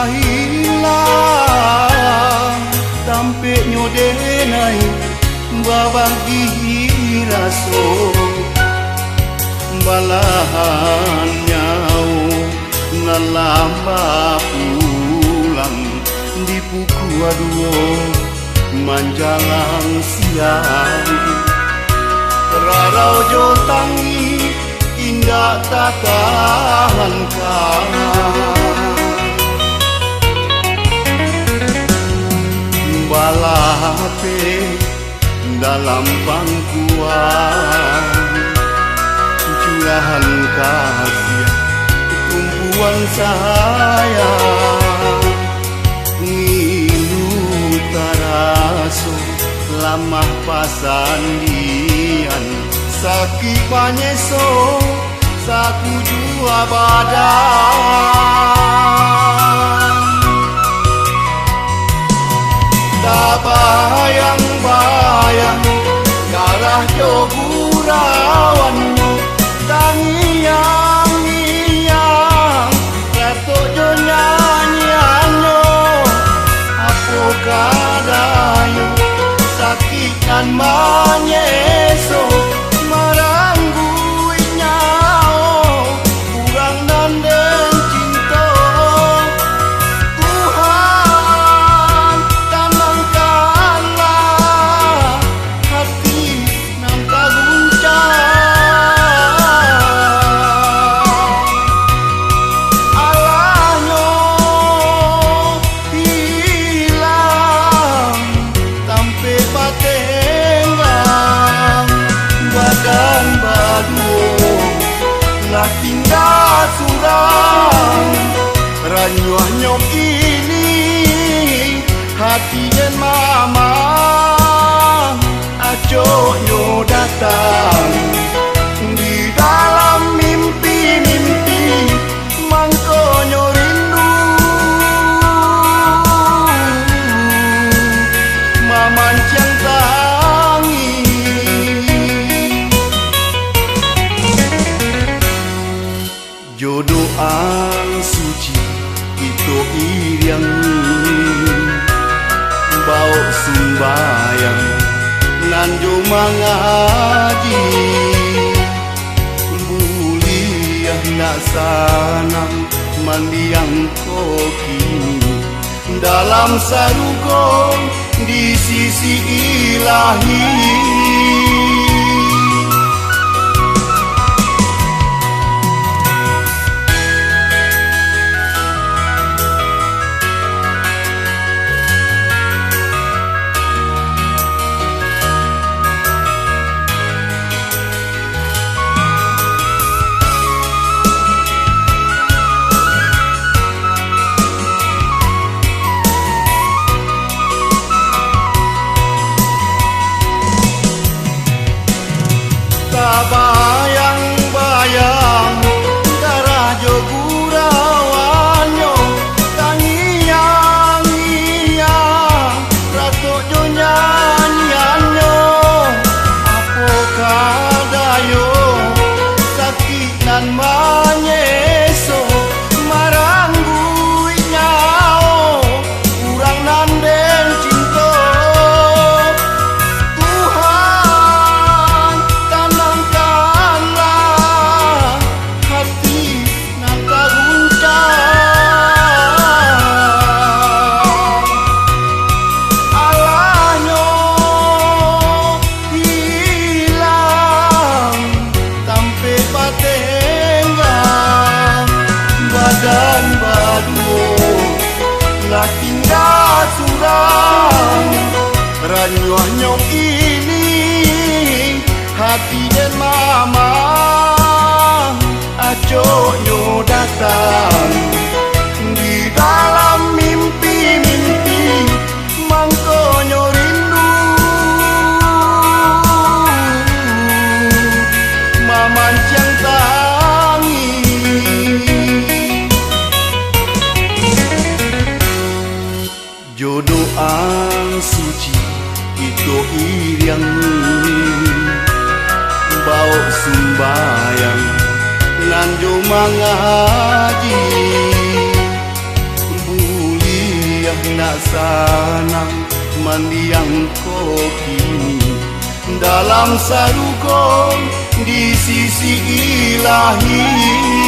hilang tampe nyodenai babagi raso balahan nyau ngalamba pulang di puku aduo manjalang siang rarau jotangi indah tatahankan balape dalam pangkuan curahan kasih tumpuan sayang ngilu taraso lamah pasandian sakit panyeso saku jua badan tak bayang-bayang darah jogurawanmu tangiang-iang ratok jo nyanyianyo apokah dayo sakitan manyeso maranggui nyao kurang nanden cinta Tuhan tenangkanlah hati nan kaguncang alahnya hilang tampe patenggang bagan baduo lah tinggal surang ranyuah nyok ini hati dan mama acoknya datang di dalam mimpi-mimpi mangkonyo rindu mamancang tangi jodohan suci itu iriang bau sembayang nanjo mangaji buliah nak sanang mandiang koki dalam sarugo di sisi ilahi bayang-bayang darah jogurawanyo tangiang-iang ratok jo nyanyianyo apokah dayo sakit nan manyeso maranggui nyao kurang nanden cinta bagan baduo lah tinggal surang ranyuah nyok ini hati dan mama acoknya datang di dalam mimpi-mimpi mangkonyo rindu mamancang tangi jodohan suci itu iriang bau sembayang nanjo mangaji laksana mendiang kau kini dalam saruko di sisi ilahi.